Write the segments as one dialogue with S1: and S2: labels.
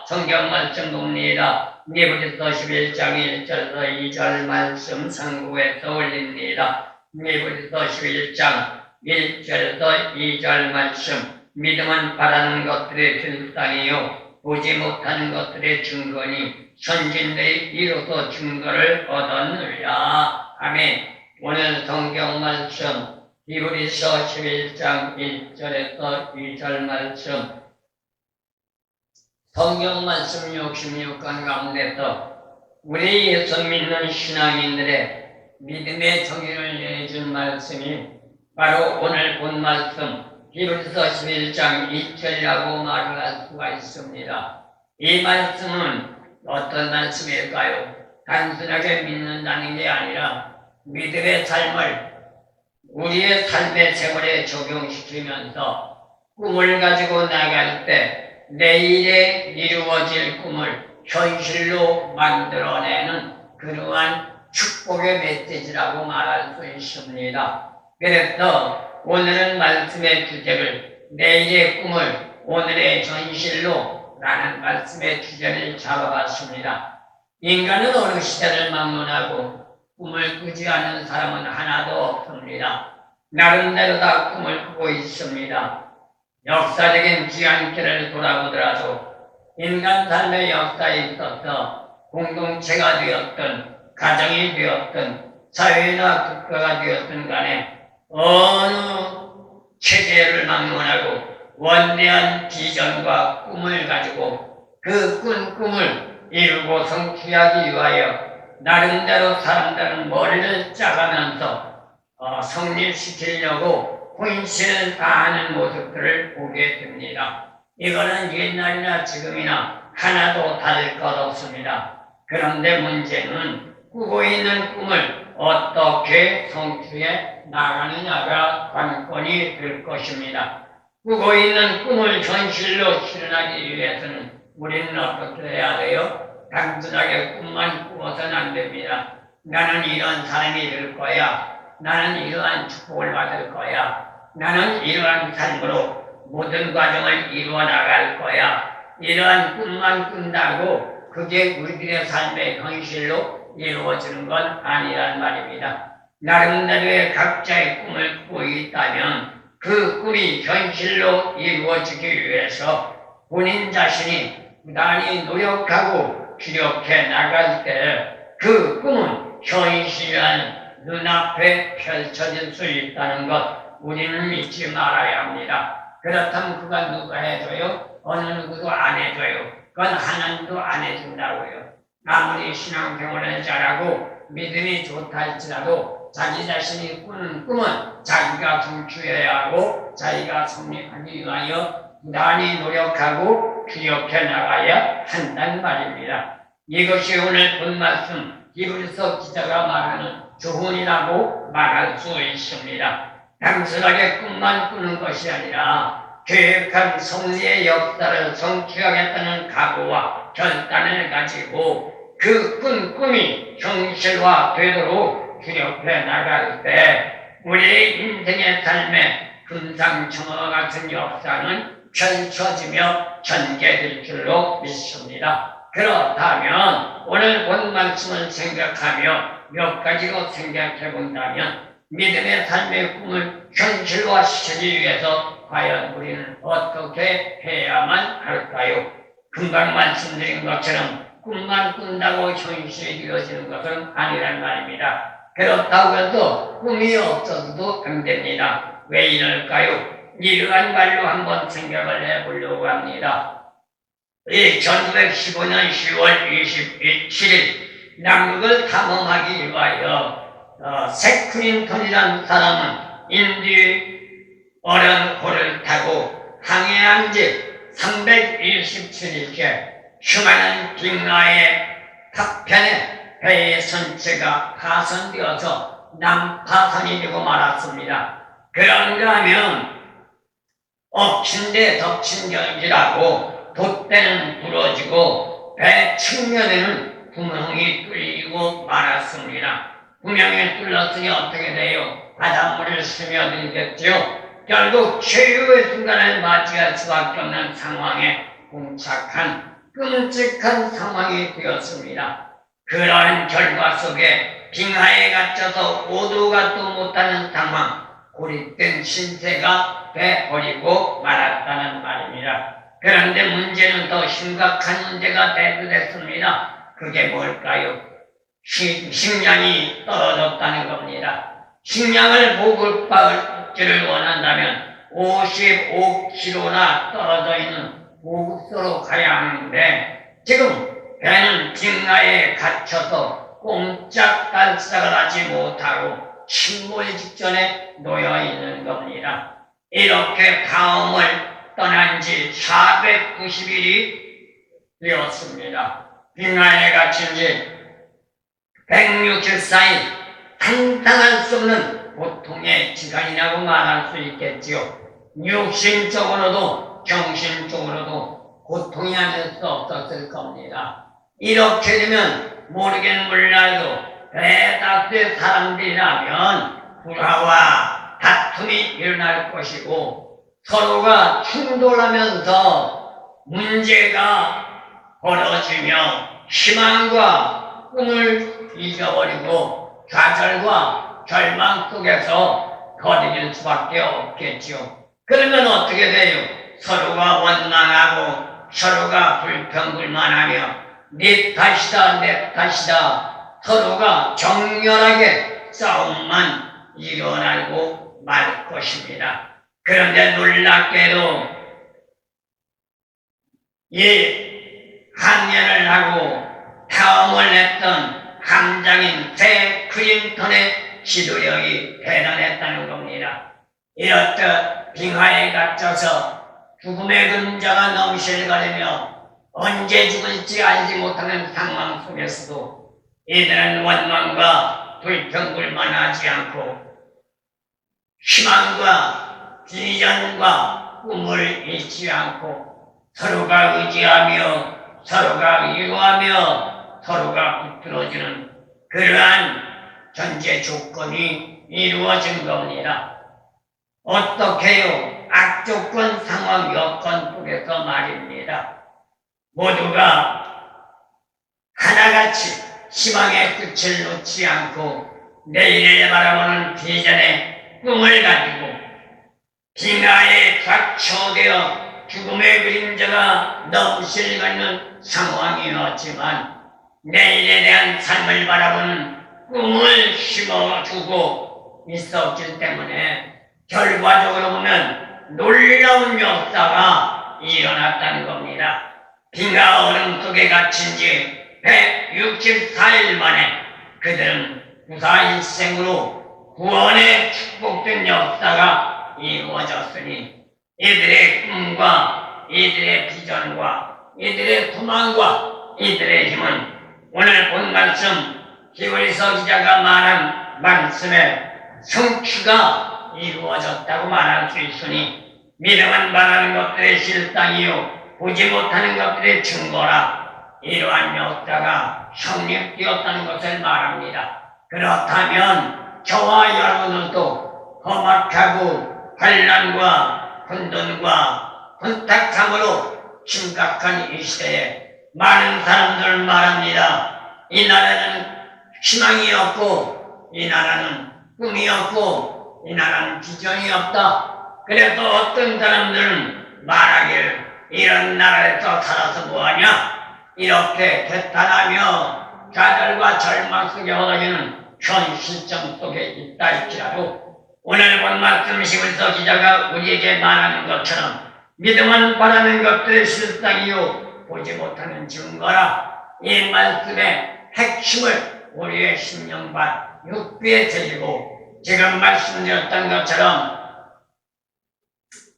S1: 성경 말씀 봅니다. 히브리서 11장 1절에서 2절 말씀 상고에서 올립니다. 히브리서 11장 1절에서 2절 말씀. 믿음은 바라는 것들의 실상이요 보지 못하는 것들의 증거니 선진들이 이로써 증거를 얻었느니라. 아멘. 오늘 성경 말씀 히브리서 11장 1절에서 2절 말씀. 성경 말씀 66권 가운데서 우리 예수 믿는 신앙인들의 믿음의 정의를 내준 말씀이 바로 오늘 본 말씀 히브리서 11장 2절이라고 말을 할 수가 있습니다. 이 말씀은 어떤 말씀일까요? 단순하게 믿는다는 게 아니라 믿음의 삶을 우리의 삶의 생활에 적용시키면서 꿈을 가지고 나갈 때 내일에 이루어질 꿈을 현실로 만들어내는 그러한 축복의 메시지라고 말할 수 있습니다. 그래서 오늘은 말씀의 주제를 내일의 꿈을 오늘의 현실로 라는 말씀의 주제를 잡아봤습니다. 인간은 어느 시대를 막론하고 꿈을 꾸지 않는 사람은 하나도 없습니다. 나름대로 다 꿈을 꾸고 있습니다. 역사적인 기한길을 돌아보더라도 인간 삶의 역사에 있어서 공동체가 되었든 가정이 되었든 사회나 국가가 되었든 간에 어느 체제를 막론하고 원대한 비전과 꿈을 가지고 그 꿈을 이루고 성취하기 위하여 나름대로 사람들은 머리를 짜가면서 성립시키려고 혼신을 다하는 모습들을 보게 됩니다. 이거는 옛날이나 지금이나 하나도 다를 것 없습니다. 그런데 문제는 꾸고 있는 꿈을 어떻게 성취해 나가느냐가 관건이 될 것입니다. 꾸고 있는 꿈을 현실로 실현하기 위해서는 우리는 어떻게 해야 돼요? 단순하게 꿈만 꾸어서는 안 됩니다. 나는 이런 사람이 될 거야. 나는 이러한 축복을 받을 거야. 나는 이러한 삶으로 모든 과정을 이루어 나갈 거야. 이러한 꿈만 꾼다고 그게 우리들의 삶의 현실로 이루어지는 건 아니란 말입니다. 나름대로의 각자의 꿈을 꾸고 있다면 그 꿈이 현실로 이루어지기 위해서 본인 자신이 부단히 노력하고 기력해 나갈 때 그 꿈은 현실이란 눈앞에 펼쳐질 수 있다는 것 우리는 믿지 말아야 합니다. 그렇다면 그가 누가 해줘요? 어느 누구도 안 해줘요. 그건 하나님도 안 해준다고요. 아무리 신앙생활을 잘하고 믿음이 좋다 할지라도 자기 자신이 꾸는 꿈은 자기가 성취해야 하고 자기가 성립하기 위하여 부단히 노력하고 기억해 나가야 한다는 말입니다. 이것이 오늘 본 말씀 히브리서 기자가 말하는 교훈이라고 말할 수 있습니다. 단순하게 꿈만 꾸는 것이 아니라 계획한 성리의 역사를 성취하겠다는 각오와 결단을 가지고 그 꿈이 현실화되도록 기력해 나갈 때 우리의 인생의 삶에 금상첨화와 같은 역사는 펼쳐지며 전개될 줄로 믿습니다. 그렇다면 오늘 본 말씀을 생각하며 몇 가지로 생각해 본다면 믿음의 삶의 꿈을 현실화시키기 위해서 과연 우리는 어떻게 해야만 할까요? 금방 말씀드린 것처럼 꿈만 꾼다고 현실이 이루어지는 것은 아니란 말입니다. 그렇다고 해도 꿈이 없어도 안 됩니다. 왜 이럴까요? 이러한 말로 한번 생각을 해보려고 합니다. 1915년 10월 27일 남극을 탐험하기 위하여 세크린턴이라는 사람은 인디 어련호를 타고 항해한 지 327일째 수많은 빙하의 파편에 배의 선체가 파손되어서 난파선이 되고 말았습니다. 그런가 하면 엎친 데 덮친 격이라고 돛대는 부러지고 배 측면에는 구멍이 뚫리고 말았습니다. 구멍이 뚫렸으니 어떻게 돼요? 바닷물을 스며들겠죠. 결국 최후의 순간을 맞이할 수밖에 없는 상황에 봉착한 끔찍한 상황이 되었습니다. 그러한 결과 속에 빙하에 갇혀서 오도 가도 못하는 상황, 고립된 신세가 돼버리고 말았다는 말입니다. 그런데 문제는 더 심각한 문제가 대두됐습니다. 그게 뭘까요? 식량이 떨어졌다는 겁니다. 식량을 보급받기를 원한다면 55km나 떨어져 있는 보급소로 가야 하는데 지금 배는 빙하에 갇혀서 꼼짝달싹을 하지 못하고 침몰 직전에 놓여 있는 겁니다. 이렇게 다음을 떠난 지 490일이 되었습니다. 빙하에 갇힌 지 164일, 상상할 수 없는 고통의 기간이라고 말할 수 있겠지요. 육신적으로도 정신적으로도 고통이 아닐 수 없었을 겁니다. 이렇게 되면 모르긴 몰라도 대다수의 사람들이라면 불화와 다툼이 일어날 것이고 서로가 충돌하면서 문제가 벌어지며 희망과 꿈을 잊어버리고 좌절과 절망 속에서 거느릴 수밖에 없겠지요. 그러면 어떻게 돼요? 서로가 원망하고 서로가 불평불만하며 네 탓이다 내 탓이다 서로가 격렬하게 싸움만 일어나고 말 것입니다. 그런데 놀랍게도 이 항해를 하고 탐험을 했던 함장인 새 클린턴의 지도력이 대단했다는 겁니다. 이렇듯 빙하에 갇혀서 죽음의 그림자가 넘실거리며 언제 죽을지 알지 못하는 상황 속에서도 이들은 원망과 불평불만하지 않고 희망과 비전과 꿈을 잃지 않고 서로가 의지하며 서로가 위로하며 서로가 붙들어주는 그러한 전제 조건이 이루어진 겁니다. 어떻게요? 악조건 상황 여건 속에서 말입니다. 모두가 하나같이 희망의 끝을 놓지 않고 내일을 바라보는 비전의 꿈을 가지고 빙하에 갇혀되어 죽음의 그림자가 넘실거리는 상황이었지만 내일에 대한 삶을 바라보는 꿈을 심어주고 있었기 때문에 결과적으로 보면 놀라운 역사가 일어났다는 겁니다. 빙하 얼음 속에 갇힌 지 164일 만에 그들은 무사일생으로 구원의 축복된 역사가 이루어졌으니 이들의 꿈과 이들의 비전과 이들의 소망과 이들의 힘은 오늘 본 말씀 히브리서 기자가 말한 말씀의 성취가 이루어졌다고 말할 수 있으니 믿음은 바라는 것들의 실상이요 보지 못하는 것들의 증거라. 이러한 역사가 성립되었다는 것을 말합니다. 그렇다면 저와 여러분들도 험악하고 환난과 혼돈과 혼탁함으로 심각한 이 시대에 많은 사람들 말합니다. 이 나라는 희망이 없고 이 나라는 꿈이 없고 이 나라는 비전이 없다. 그래서 어떤 사람들은 말하길 이런 나라에서 살아서 뭐하냐 이렇게 개탄하며 좌절과 절망 속에 허덕이는 현실점 속에 있다 할지라도 오늘 본 말씀 히브리서 기자가 우리에게 말하는 것처럼 믿음은 바라는 것들의 실상이요 보지 못하는 증거라. 이 말씀의 핵심을 우리의 심령과 육비에 새기고 지금 말씀드렸던 것처럼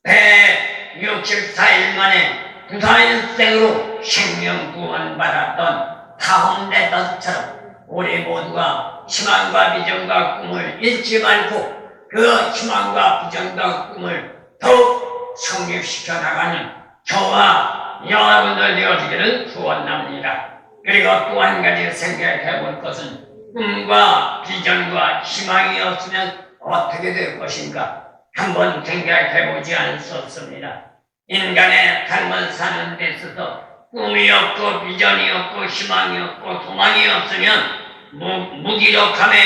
S1: 164일 만에 부사일생으로 생명 구원받았던 탐험대도처럼 우리 모두가 희망과 비전과 꿈을 잃지 말고 그 희망과 비전과 꿈을 더욱 성립시켜 나가는 저와 여러분들 되어지기를 소원합니다. 그리고 또 한 가지 생각해 볼 것은 꿈과 비전과 희망이 없으면 어떻게 될 것인가 한번 생각해 보지 않을 수 없습니다. 인간의 삶을 사는 데 있어서 꿈이 없고 비전이 없고 희망이 없고 소망이 없으면 무기력함의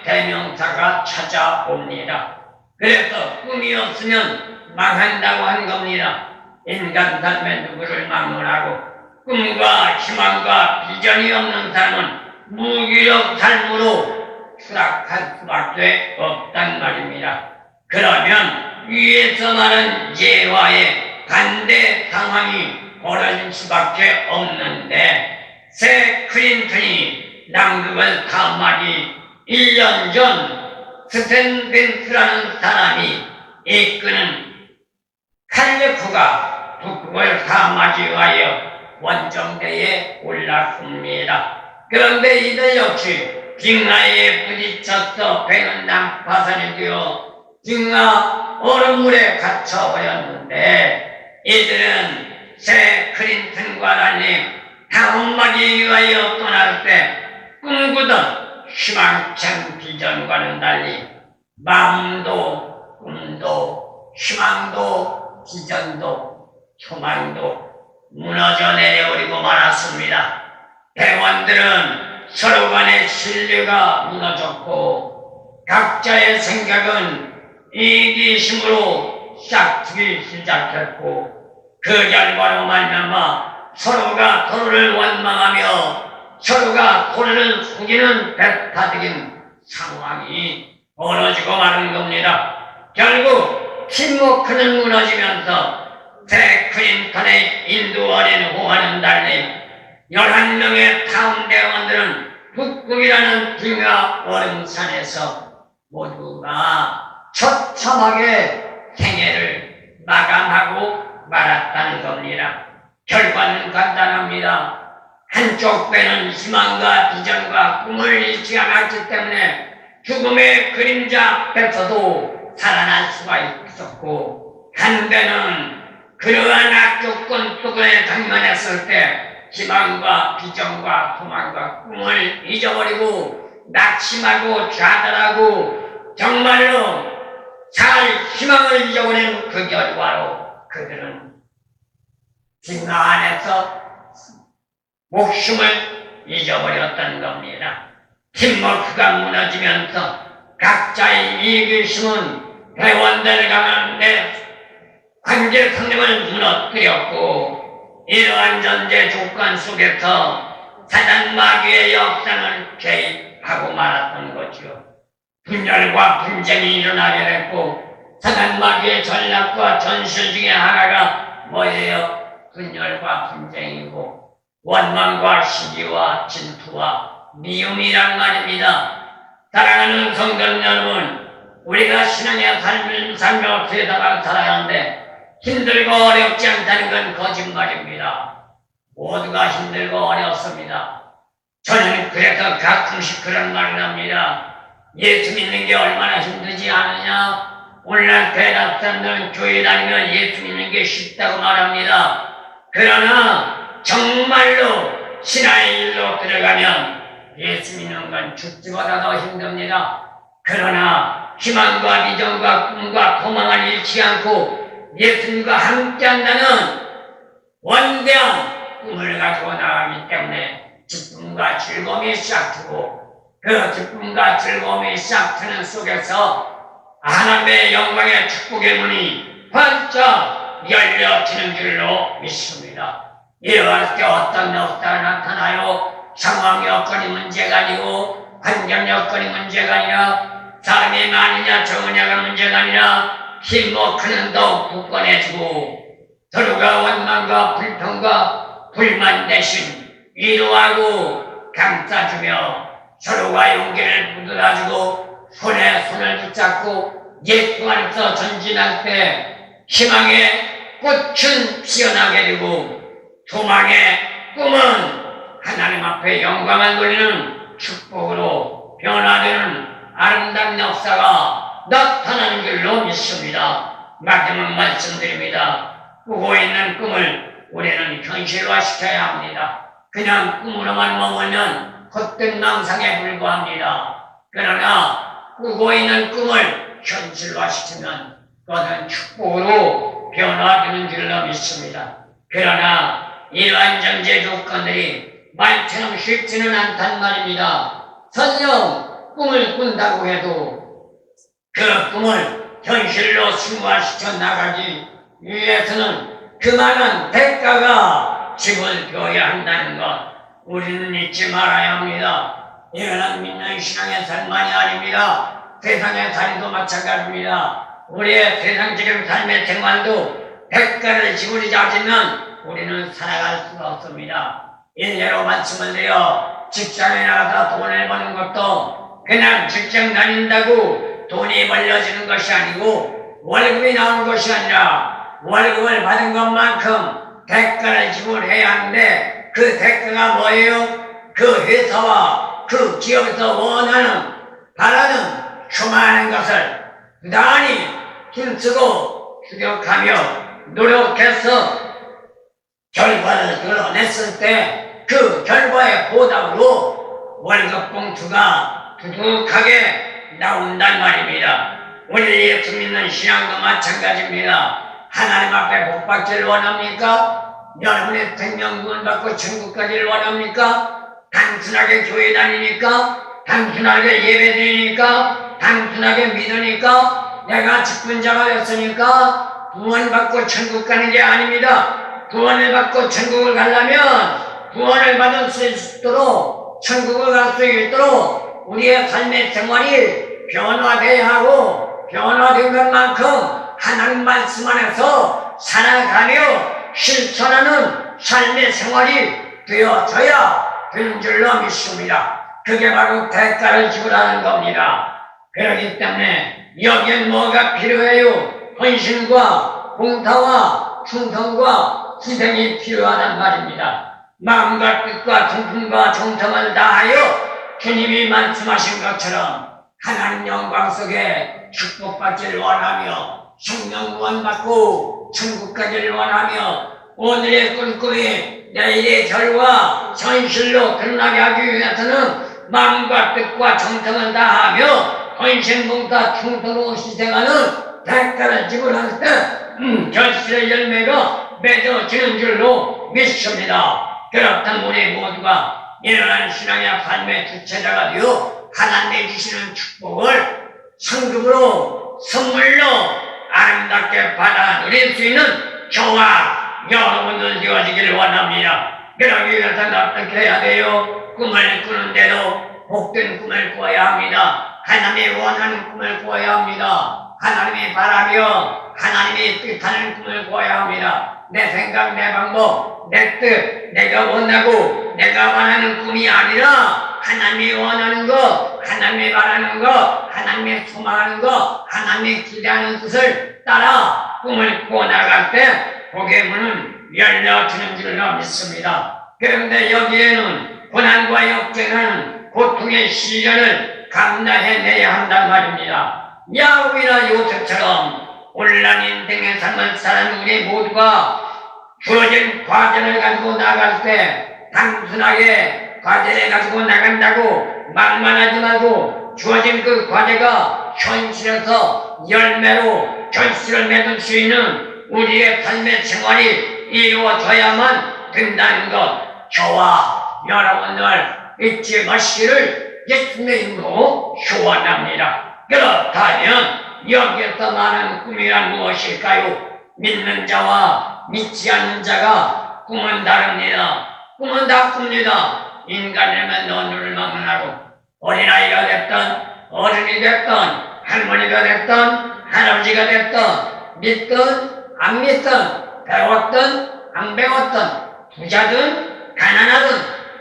S1: 대명사가 찾아옵니다. 그래서 꿈이 없으면 망한다고 한 겁니다. 인간 삶에 누구를 막론하고 꿈과 희망과 비전이 없는 사람은 무기력 삶으로 추락할 수밖에 없단 말입니다. 그러면 위에서 말한 예화의 반대 상황이 벌어질 수밖에 없는데 새 클린턴이 남극을 탐하기 1년 전 스탠 벤스라는 사람이 이끄는 칼레프가 북극을 탐하기 위하여 원정대에 올랐습니다. 그런데 이들 역시 빙하에 부딪혀서 배는 난파선이 되어 빙하 얼음물에 갇혀버렸는데 이들은 새 클린턴과 달리 탐험하기 위하여 떠날 때 꿈꾸던 희망찬 비전과는 달리 마음도 꿈도 희망도 비전도 소망도 무너져 내려버리고 말았습니다. 대원들은 서로 간의 신뢰가 무너졌고 각자의 생각은 이기심으로 싹트기 시작했고 그 결과로 말미암아 서로가 서로를 원망하며 서로가 서로를 속이는 배타적인 상황이 벌어지고 마는 겁니다. 결국 팀워크는 무너지면서 새 클린턴의 인도 어린 호와는 달리 11명의 탐대원들은 북극이라는 빙하 얼음산에서 모두가 처참하게 생애를 마감하고 말았다는 겁니다. 결과는 간단합니다. 한쪽 배는 희망과 비전과 꿈을 잃지 않았기 때문에 죽음의 그림자 앞에서도 살아날 수가 있었고 한 배는 그러한 악조건 속에 당면했을 때 희망과 비전과 소망과 꿈을 잊어버리고 낙심하고 좌절하고 정말로 살 희망을 잊어버린 그 결과로 그들은 빙하 안에서 목숨을 잊어버렸던 겁니다. 팀워크가 무너지면서 각자의 이기심은 회원들 가운데 관계 성립을 무너뜨렸고 이러한 전제 조건 속에서 사단 마귀의 역사를 개입하고 말았던 거죠. 분열과 분쟁이 일어나게 됐고 사단 마귀의 전략과 전술 중에 하나가 뭐예요? 분열과 분쟁이고 원망과 시기와 질투와 미움이란 말입니다. 사랑하는 성도 여러분, 우리가 신앙의 삶을 살며 세상을 살아가는데 힘들고 어렵지 않다는 건 거짓말입니다. 모두가 힘들고 어렵습니다. 저는 그래서 가끔씩 그런 말을 합니다. 예수 믿는 게 얼마나 힘들지 않느냐? 오늘날 대답자들은 교회 다니면 예수 믿는 게 쉽다고 말합니다. 그러나 정말로 신앙의 일로 들어가면 예수 믿는 건 죽지보다 더 힘듭니다. 그러나 희망과 비전과 꿈과 소망을 잃지 않고 예수님과 함께한다는 원대한 꿈을 가지고 나가기 때문에 기쁨과 즐거움이 시작되고 그 기쁨과 즐거움이 시작되는 속에서 하나님의 영광의 축복의 문이 번쩍 열려지는 줄로 믿습니다. 이러할 때 어떤 역사가 나타나요? 상황 여건이 문제가 아니고 환경 여건이 문제가 아니라 사람이 많으냐 적으냐가 문제가 아니라 팀워크는 더욱 굳건해지고 서로가 원망과 불평과 불만 대신 위로하고 감싸주며 서로가 용기를 북돋아주고 손에 손을 붙잡고 예수 안에서 전진할 때 희망의 꽃은 피어나게 되고 소망의 꿈은 하나님 앞에 영광을 돌리는 축복으로 변화되는 아름다운 역사가 나타나는 줄로 믿습니다. 마지막 말씀드립니다. 꾸고 있는 꿈을 우리는 현실화시켜야 합니다. 그냥 꿈으로만 머물면 헛된 망상에 불과합니다. 그러나 꾸고 있는 꿈을 현실화시키면 그것은 축복으로 변화되는 줄로 믿습니다. 그러나 이러한 전제 조건들이 말처럼 쉽지는 않단 말입니다. 설령 꿈을 꾼다고 해도 그 꿈을 현실로 승화시켜 나가기 위해서는 그만한 대가가 지불되어야 한다는 것 우리는 잊지 말아야 합니다. 이거는 믿는 신앙의 삶만이 아닙니다. 세상의 삶도 마찬가지입니다. 우리의 세상적인 삶의 생활도 대가를 지불하지 않으면 우리는 살아갈 수가 없습니다. 일례로 말씀을 드려 직장에 나가서 돈을 버는 것도 그냥 직장 다닌다고 돈이 벌려지는 것이 아니고 월급이 나오는 것이 아니라 월급을 받은 것만큼 대가를 지불해야 하는데 그 대가가 뭐예요? 그 회사와 그 기업에서 원하는 바라는 수많은 것을 부단히 힘쓰고 수격하며 노력해서 결과를 드러냈을 때 그 결과의 보답으로 월급 봉투가 두둑하게 나온단 말입니다. 우리 예수 믿는 신앙도 마찬가지입니다. 하나님 앞에 복 받기를 원합니까? 여러분의 생명구원 받고 천국 가기를 원합니까? 단순하게 교회 다니니까? 단순하게 예배 드리니까? 단순하게 믿으니까? 내가 직분자가 됐으니까? 구원받고 천국 가는 게 아닙니다. 구원을 받고 천국을 가려면 구원을 받을 수 있도록 천국을 갈 수 있도록 우리의 삶의 생활이 변화되어야 하고 변화된 것만큼 하나님 말씀 안에서 살아가며 실천하는 삶의 생활이 되어져야 되는 줄로 믿습니다. 그게 바로 대가를 지불하는 겁니다. 그렇기 때문에 여기엔 뭐가 필요해요? 헌신과 봉사와 충성과 희생이 필요하단 말입니다. 마음과 뜻과 정품과 정성을 다하여 주님이 말씀하신 것처럼 하나님 영광 속에 축복받기를 원하며 생명 구원받고 천국 가기를 원하며 오늘의 꿈꿈이 내일의 결과 현실로 드러나게 하기 위해서는 마음과 뜻과 정성을 다하며 헌신봉사 충성으로 희생하는 대가를 지불할 때 결실의 열매가 맺어지는 줄로 믿습니다. 그렇다면 우리 모두가 일어나는 신앙의 삶의 주체자가 되어 하나님의 주시는 축복을 성급으로 선물로 아름답게 받아 누릴 수 있는 저와 여러분들 되어지기를 원합니다. 그러기 위해서는 어떻게 해야 돼요? 꿈을 꾸는데도 복된 꿈을 꾸어야 합니다. 하나님이 원하는 꿈을 꾸어야 합니다. 하나님이 바라며 하나님이 뜻하는 꿈을 꾸어야 합니다. 내 생각, 내 방법, 내 뜻, 내가 원하고 내가 바라는 꿈이 아니라 하나님이 원하는 것, 하나님이 바라는 것, 하나님이 소망하는 것, 하나님이 기대하는 뜻을 따라 꿈을 꾸어 나갈 때 복의 문은 열려지는 줄로 믿습니다. 그런데 여기에는 고난과 역경은 고통의 시련을 감당해내야 한단 말입니다. 야곱이나 요셉처럼 온란 인생의 삶을 사는 우리 모두가 주어진 과제를 가지고 나갈 때 단순하게 과제를 가지고 나간다고 말만 하지 말고 주어진 그 과제가 현실에서 열매로 결실을 맺을 수 있는 우리의 삶의 생활이 이루어져야만 된다는 것 저와 여러분들 잊지 마시기를 예수님의 이름으로 소원합니다. 그렇다면 여기에서 말하는 꿈이란 무엇일까요? 믿는 자와 믿지 않는 자가 꿈은 다릅니다. 꿈은 다 꿉니다. 인간이라면 눈을 막론하고 어린아이가 됐든 어른이 됐든 할머니가 됐든 할아버지가 됐든 믿든 안 믿든 배웠든 안 배웠든 부자든 가난하든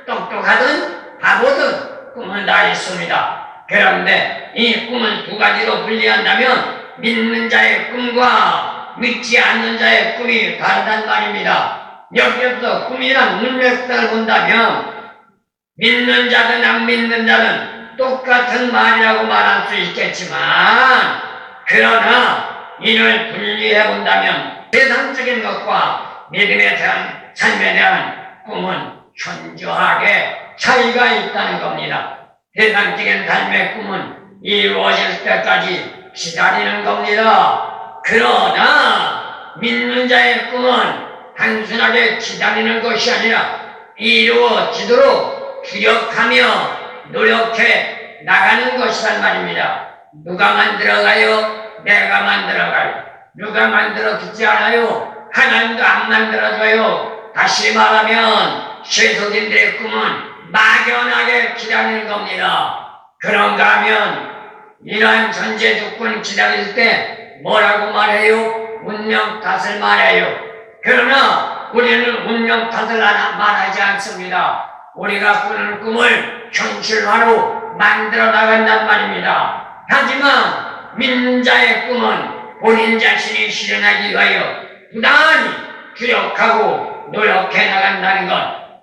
S1: 똑똑하든 바보든 꿈은 다 있습니다. 그런데 이 꿈은 두 가지로 분리한다면 믿는 자의 꿈과 믿지 않는 자의 꿈이 다르단 말입니다. 여기에서 꿈이란 문맥상을 본다면 믿는 자든 안 믿는 자든 똑같은 말이라고 말할 수 있겠지만 그러나 이를 분리해 본다면 세상적인 것과 믿음에 대한 삶에 대한 꿈은 현저하게 차이가 있다는 겁니다. 세상적인 삶의 꿈은 이루어질 때까지 기다리는 겁니다. 그러나 믿는 자의 꿈은 단순하게 기다리는 것이 아니라 이루어지도록 주력하며 노력해 나가는 것이란 말입니다. 누가 만들어가요? 내가 만들어가요. 누가 만들어 주지 않아요? 하나님도 안 만들어줘요. 다시 말하면 세속인들의 꿈은 막연하게 기다리는 겁니다. 그런가 하면 이러한 전제 조건을 기다릴 때 뭐라고 말해요? 운명 탓을 말해요. 그러나 우리는 운명 탓을 말하지 않습니다. 우리가 꾸는 꿈을 현실화로 만들어 나간단 말입니다. 하지만 믿는 자의 꿈은 본인 자신이 실현하기 위하여 부단히 주력하고 노력해 나간다는 것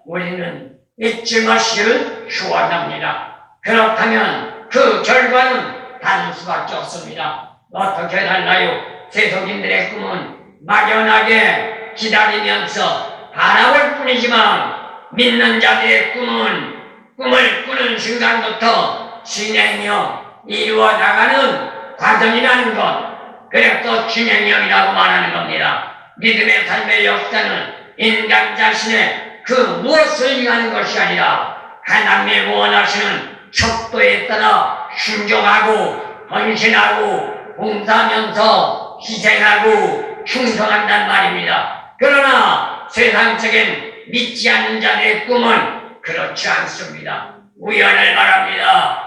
S1: 우리는 잊지 마시길 소원합니다. 그렇다면 그 결과는 다를 수밖에 없습니다. 어떻게 달라요? 세속인들의 꿈은 막연하게 기다리면서 바라볼 뿐이지만 믿는 자들의 꿈은 꿈을 꾸는 순간부터 진행형 이루어 나가는 과정이라는 것, 그래서 진행형이라고 말하는 겁니다. 믿음의 삶의 역사는 인간 자신의 그 무엇을 위한 것이 아니라 하나님의 원하시는 척도에 따라 순종하고 헌신하고 봉사하면서 희생하고 충성한단 말입니다. 그러나 세상적인 믿지 않는 자들의 꿈은 그렇지 않습니다. 우연을 바랍니다.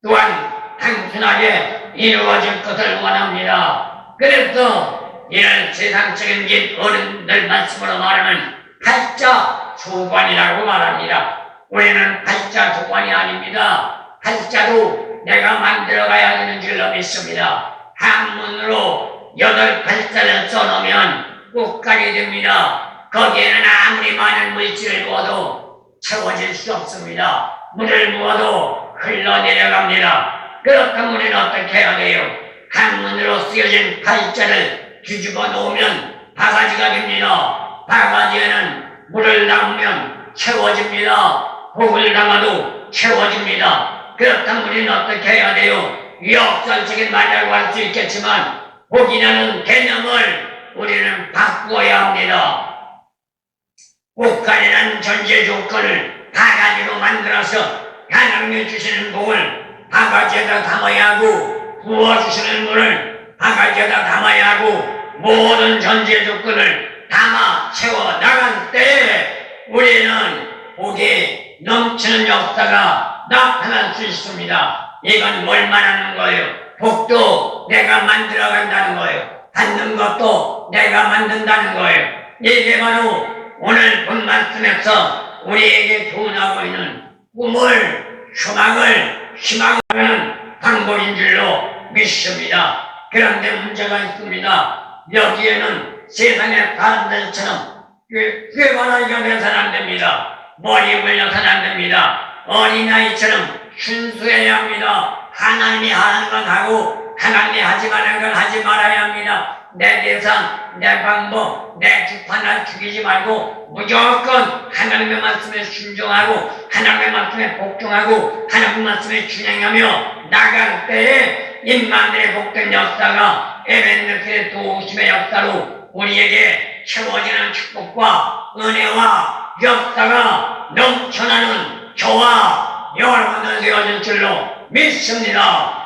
S1: 또한 단순하게 이루어질 것을 원합니다. 그래서 이런 세상적인 옛 어른들 말씀으로 말하는 팔자 소관이라고 말합니다. 우리는 팔자 소관이 아닙니다. 팔자도 내가 만들어가야 되는 줄로 믿습니다. 한문으로 8팔자를 써놓으면 꽃갈이 됩니다. 거기에는 아무리 많은 물질을 부어도 채워질 수 없습니다. 물을 부어도 흘러내려갑니다. 그렇다면 우리는 어떻게 해야 돼요? 한문으로 쓰여진 팔자를 뒤집어 놓으면 바가지가 됩니다. 바가지에는 물을 담으면 채워집니다. 복을 담아도 채워집니다. 그렇다면 우리는 어떻게 해야 돼요? 역설적인 말이라고 할 수 있겠지만 복이라는 개념을 우리는 바꾸어야 합니다. 꽃갈이라는 전제 조건을 바가지로 만들어서 하나님이 주시는 복을 바가지에다 담아야 하고 부어주시는 물을 바가지에다 담아야 하고 모든 전제 조건을 담아 채워 나갈 때 우리는 복이 넘치는 역사가 나타날 수 있습니다. 이건 뭘 말하는 거예요? 복도 내가 만들어 간다는 거예요. 받는 것도 내가 만든다는 거예요. 이게 바로 오늘 본 말씀에서 우리에게 교훈하고 있는 꿈을, 소망을, 희망하는 방법인 줄로 믿습니다. 그런데 문제가 있습니다. 여기에는 세상의 사람들처럼 꾀바라기가 돼서는 안 됩니다. 머리 굴려서는 안 됩니다. 어린아이처럼 순수해야 합니다. 하나님이 하는 건 하고 하나님이 하지 말라는 건 하지 말아야 합니다. 내 대상, 내 방법, 내 주판을 죽이지 말고 무조건 하나님의 말씀에 순종하고 하나님의 말씀에 복종하고 하나님의 말씀에 준행하며 나갈 때에 임마누엘의 복된 역사가 에벤누스의 도우심의 역사로 우리에게 채워지는 축복과 은혜와 역사가 넘쳐나는 저와 여러분들 되어질 줄로 믿습니다.